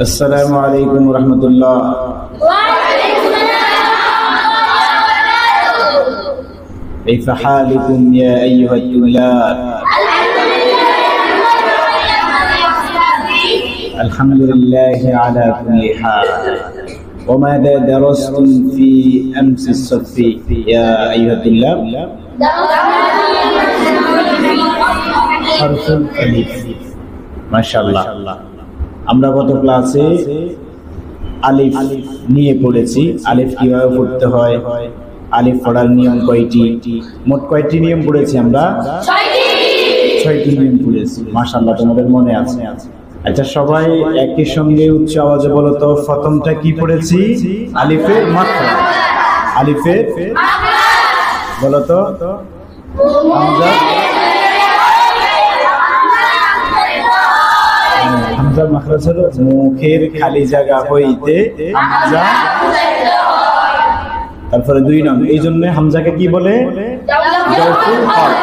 السلام عليكم ورحمة الله. وعليكم السلام. كيف حالكم يا أيها الطلاب؟ الحمد لله على كل حال. وماذا درستم في أمس الصف يا أيها الطلاب؟ حرف الألف. ما شاء الله. আমরা গত ক্লাসে আলিফ নিয়ে পড়েছি। আলিফ কিভাবে পড়তে হয়, আলিফ পড়ার নিয়ম কয়টি, মোট কয়টি নিয়ম পড়েছি আমরা? 6টি নিয়ম পড়েছি। মাশাআল্লাহ, তোমাদের মনে আছে? আচ্ছা, সবাই একই সঙ্গে উচ্চ আওয়াজে বলো তো, প্রথমটা কি পড়েছি? আলিফের মাত্রা। আলিফের বলো তো, হামজা। হামজার মাখরাজ হলো মুখের খালি জায়গা হইতে হামজা। তারপরে 2 নং, এই জন্য হামজাকে কি বলে? জাওফুল হরফ,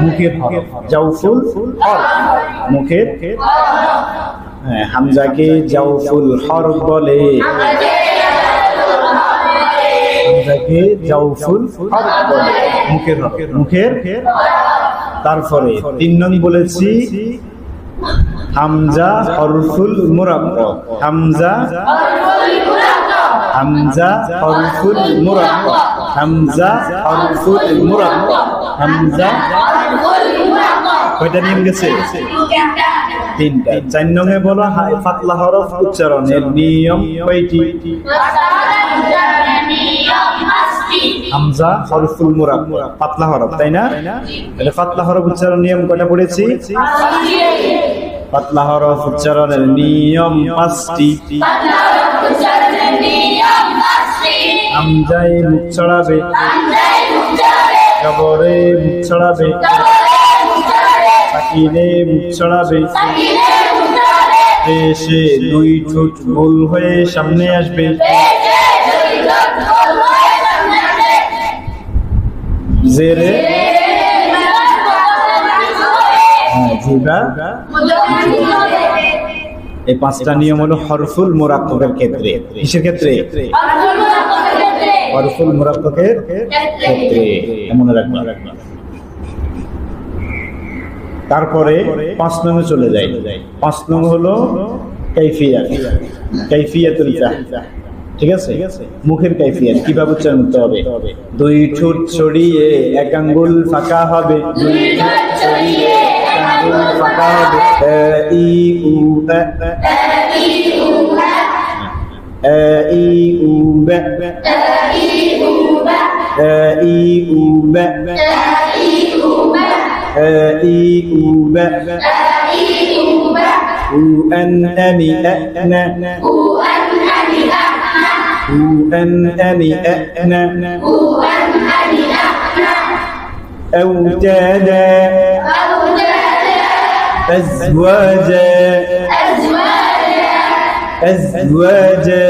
মুখের হরফ। জাওফুল হরফ, মুখের। হ্যাঁ, হামজাকে জাওফুল হরফ বলে। হামজাকে জাওফুল হরফ বলে, মুখের হরফ, মুখের। তারপরে 3 নং বলেছি হামজা হরফুল মুরাক্কাব। হামজা হামজা হরফুল মুরাক্কাব। হামজা হরফুল মুরাক্কাব। হামজা কয়টা নিয়ম গেছে? 3টা। 4 নংয়ে বলো পাতলা হরফ উচ্চারণের নিয়ম কয়টি? হামজা হরফুল মুরাক্কাব, পাতলা হরফ, তাই না? তাহলে পাতলা হরফ উচ্চারণ নিয়ম কয়টা পড়েছি? পাতলা হরফ উচ্চারণের নিয়ম 5টি। হামজায় মুখ ছড়াবে, জবরে মুখ ছড়াবে, সাকিনে মুখ ছড়াবে, পেশে 2 ঠোঁট গোল হয়ে সামনে আসবে, জেরে জিবা। এই 5টা নিয়ম হলো হরফুল মুরাক্কাবের ক্ষেত্রে। কিসের ক্ষেত্রে? হরফুল মুরাক্কাবের ক্ষেত্রে, মনে রাখবা। তারপরে 5 নং চলে যাই। 5 নং হলো কাইফিয়াত, কাইফিয়াতুল ফাহ। ঠিক আছে? মুখের কাইফিয়াত, কিভাবে উচ্চারণ করতে হবে? 2 ঠোঁট ছড়িয়ে 1 আঙ্গুল ফাঁকা হবে। 2 ঠোঁট ছড়িয়ে 1 আঙ্গুল ফাঁকা হবে। ই উ বা, ই উ বা, ই উ বা, ই উ বা, ই উ বা, ই উ বা, উ আন আনি আনা, উ আন আনি আনা, উ আন আনি আনা, উ আন আনি আনা, أوتادا أزواجا أزواجا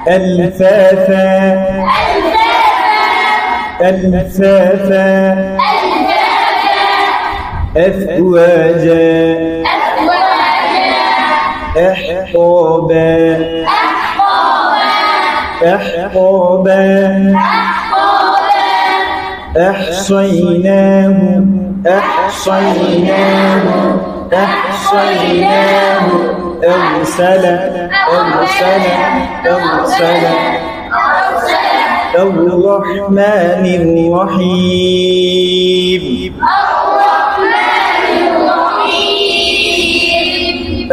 ألفافا ألفافا أفواجا أحقابا أحقابا أحصيناه أحصيناه أحصيناه أرسل أرسل أرسل الرحمن الرحيم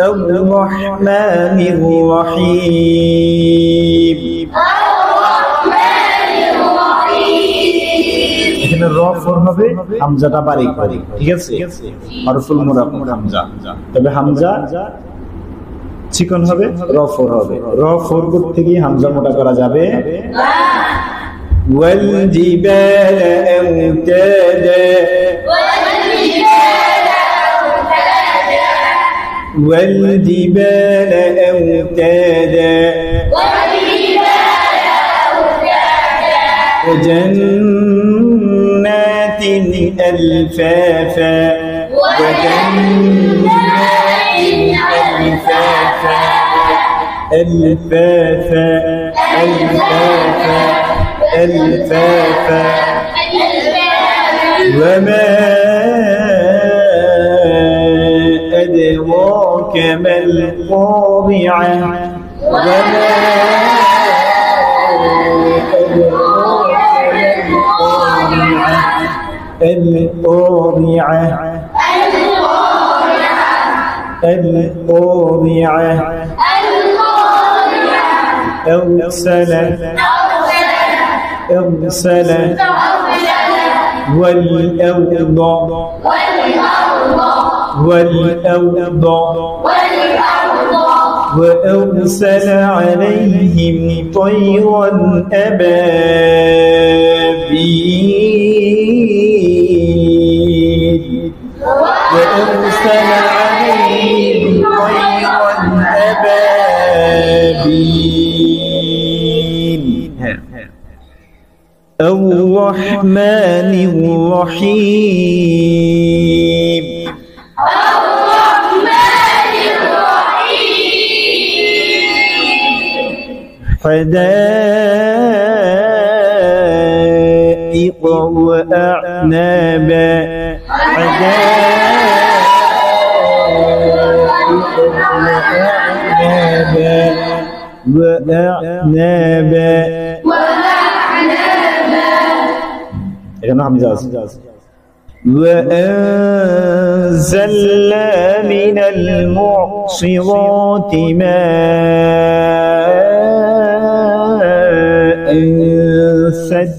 الرحمن الرحيم। এখানে র ফর হবে, হামজাটা বারিক বারিক। ঠিক আছে? হরফুল মুরাক্কাব হামজা। তবে হামজা চিকন হবে, র ফর হবে। র ফর করতে গিয়ে হামজা মোটা করা যাবে। ওয়াল জিবাল আওতাদা, ওয়াল জিবাল আওতাদা, وجنات ألفافا وجنات الفافا الفافا وما أدراك ما القارعة وما القارعة القارعة أرسل والأرض وأرسل عليهم طيرا أبابيل وأرسل عليهم طيرا أبابيل الرحمن الرحيم حدائق وأعنابا وأعنابا وأنزلنا من المعصرات ماء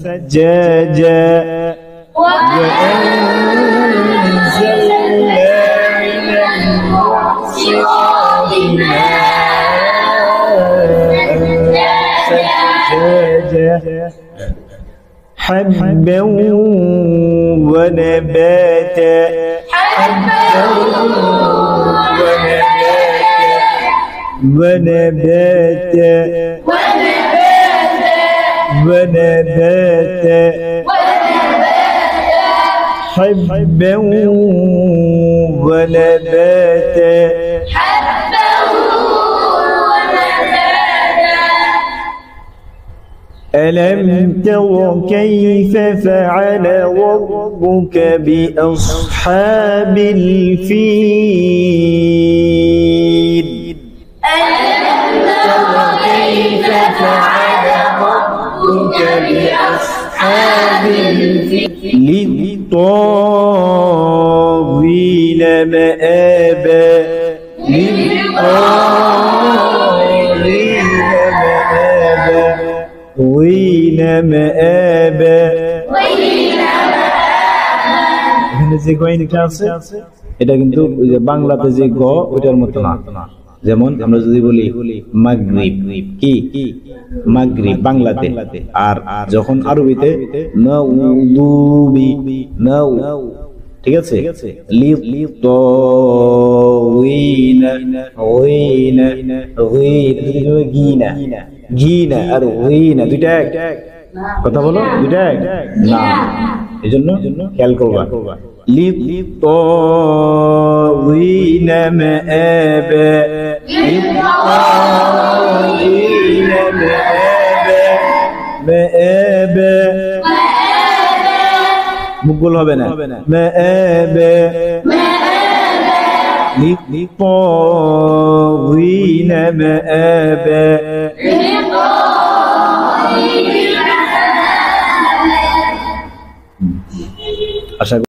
ثجاجا وأنزلنا من المعصرات ماء ثجاجا حبا ونباتا ونباتا حبا ونباتا ألم تر كيف فعل ربك بأصحاب الفيل ألم تر كيف فعل ربك بأصحاب الفيل للطاغين مآبا وين مآبا এখানে যে গয়নিটা আছে এটা কিন্তু বাংলাতে যে গ ওটার মতো না যেমন আমরা যদি বলি মাগরিব কি মাগরিব বাংলাতে আর যখন আরবিতে নাউদুবি নাউ ঠিক আছে লি তো উইনা উইনা উইনা গিনা গিনা আর উইনা দুইটা এক কথা বলো দুইটা এক না এজন্য খেয়াল করবা লি তো উইনা মাআবা লি তো উইনা মাআবা মুখ বল হবে না মাআবা লি তো উইনা মাআবা আশা